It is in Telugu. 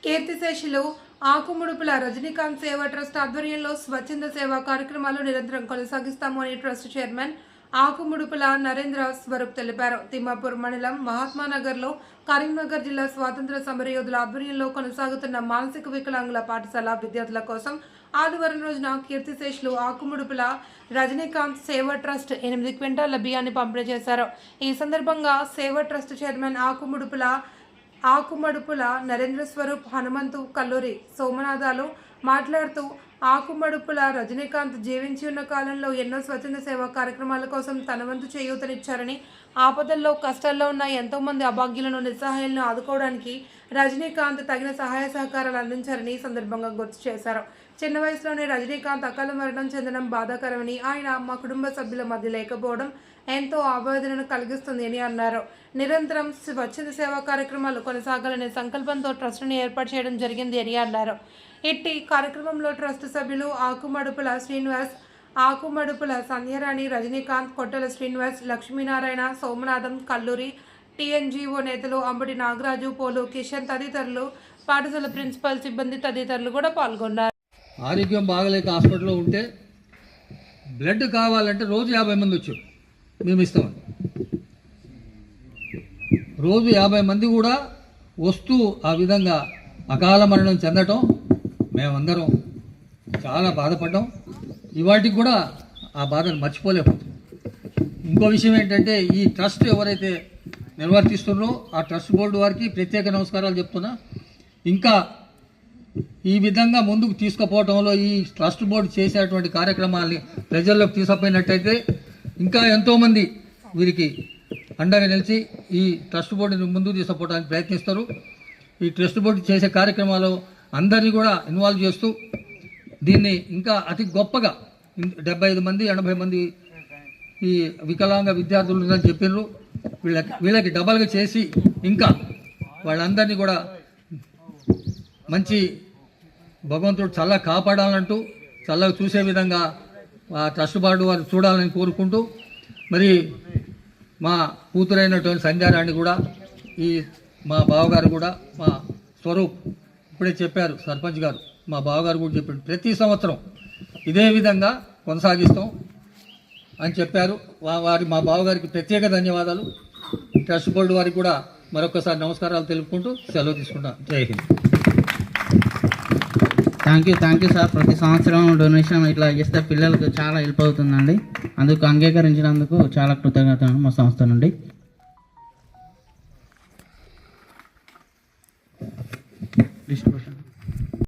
కీర్తిశేషులు ఆకుముడుపుల రజనీకాంత్ సేవా ట్రస్ట్ ఆధ్వర్యంలో స్వచ్ఛంద సేవా కార్యక్రమాలు నిరంతరం కొనసాగిస్తాము అని ట్రస్ట్ చైర్మన్ ఆకుముడుపుల నరేంద్ర స్వరూప్ తెలిపారు. తిమ్మాపూర్ మండలం మహాత్మానగర్లో కరీంనగర్ జిల్లా స్వాతంత్ర సమరయోధుల ఆధ్వర్యంలో కొనసాగుతున్న మానసిక వికలాంగుల పాఠశాల విద్యార్థుల కోసం ఆదివారం రోజున కీర్తిశేషులు ఆకుముడుపుల రజనీకాంత్ సేవా ట్రస్ట్ 8 క్వింటాల బియ్యాన్ని పంపిణీ చేశారు. ఈ సందర్భంగా సేవా ట్రస్ట్ చైర్మన్ ఆకుమడుపుల నరేంద్ర స్వరూప్, హనుమంతు, కల్లూరి సోమనాథాలు మాట్లాడుతూ ఆకుమడుపుల రజనీకాంత్ జీవించి ఉన్న కాలంలో ఎన్నో స్వచ్ఛంద సేవా కార్యక్రమాల కోసం తన వంతు చేయూతనిచ్చారని, ఆపదల్లో కష్టాల్లో ఉన్న ఎంతోమంది అభాగ్యులను నిస్సహాయాలను ఆదుకోవడానికి రజనీకాంత్ తగిన సహాయ సహకారాలు అందించారని సందర్భంగా గుర్తు చేశారు. చిన్న వయసులోనే రజనీకాంత్ అకాల మరణం చెందడం బాధాకరమని, ఆయన మా కుటుంబ సభ్యుల మధ్య లేకపోవడం ఎంతో ఆవేదనను కలిగిస్తుంది అని అన్నారు. నిరంతరం స్వచ్ఛంద సేవా కార్యక్రమాలు కొనసాగాలనే సంకల్పంతో ట్రస్టును ఏర్పాటు చేయడం జరిగింది అని అన్నారు. ఇట్టి కార్యక్రమంలో ట్రస్ట్ సభ్యులు ఆకుమడుపుల శ్రీనివాస్, ఆకుమడుపుల సంధ్యారాణి, రజనీకాంత్, కొట్టల శ్రీనివాస్, లక్ష్మీనారాయణ, సోమనాథం, కల్లూరి, టీఎన్జీఓ నేతలు అంబటి నాగరాజు, పోలు కిషన్ తదితరులు, పాఠశాల ప్రిన్సిపల్ సిబ్బంది తదితరులు కూడా పాల్గొన్నారు. ఆరోగ్యం బాగలేక హాస్పిటల్లో ఉంటే బ్లడ్ కావాలంటే రోజు 50 మంది వచ్చారు, మేము ఇస్తామని. రోజు 50 మంది కూడా వస్తూ ఆ విధంగా అకాల మరణం చెందటం మేమందరం చాలా బాధపడ్డాం. ఇవాటికి కూడా ఆ బాధను మర్చిపోలేకపోతున్నాం. ఇంకో విషయం ఏంటంటే, ఈ ట్రస్ట్ ఎవరైతే నిర్వర్తిస్తున్నారో ఆ ట్రస్ట్ బోర్డు వారికి ప్రత్యేక నమస్కారాలు చెప్తున్నా. ఇంకా ఈ విధంగా ముందుకు తీసుకుపోవడంలో ఈ ట్రస్ట్ బోర్డు చేసేటువంటి కార్యక్రమాల్ని ప్రజల్లోకి తీసుకుపోయినట్టయితే ఇంకా ఎంతోమంది వీరికి అండగా నిలిచి ఈ ట్రస్ట్ బోర్డుని ముందుకు తీసుకుపోవడానికి ప్రయత్నిస్తారు. ఈ ట్రస్ట్ బోర్డు చేసే కార్యక్రమాలు అందరినీ కూడా ఇన్వాల్వ్ చేస్తూ దీన్ని ఇంకా అతి గొప్పగా 75 మంది 80 మంది ఈ వికలాంగ విద్యార్థులు ఉందని చెప్పినారు. వీళ్ళకి డబల్గా చేసి ఇంకా వాళ్ళందరినీ కూడా మంచి భగవంతుడు చల్లగా కాపాడాలంటూ, చల్లగా చూసే విధంగా ఆ ట్రస్ట్ బోర్డు వారు చూడాలని కోరుకుంటూ, మరి మా కూతురైనటువంటి సంధ్యారాణి కూడా, ఈ మా బావగారు కూడా, మా స్వరూప్ ఇప్పుడే చెప్పారు, సర్పంచ్ గారు, మా బావగారు కూడా చెప్పారు, ప్రతి సంవత్సరం ఇదే విధంగా కొనసాగిస్తాం అని చెప్పారు. మా బావగారికి ప్రత్యేక ధన్యవాదాలు. ట్రస్ట్ బోర్డు వారికి కూడా మరొకసారి నమస్కారాలు తెలుపుకుంటూ సెలవు తీసుకుంటాం. జై హింద్. Thank you sir. ప్రతి సంవత్సరం డొనేషన్ ఇట్లా చేస్తే పిల్లలకు చాలా హెల్ప్ అవుతుందండి. అందుకు అంగీకరించినందుకు చాలా కృతజ్ఞతలు మా సంస్థ నుండి. డిస్ట్రిబ్యూషన్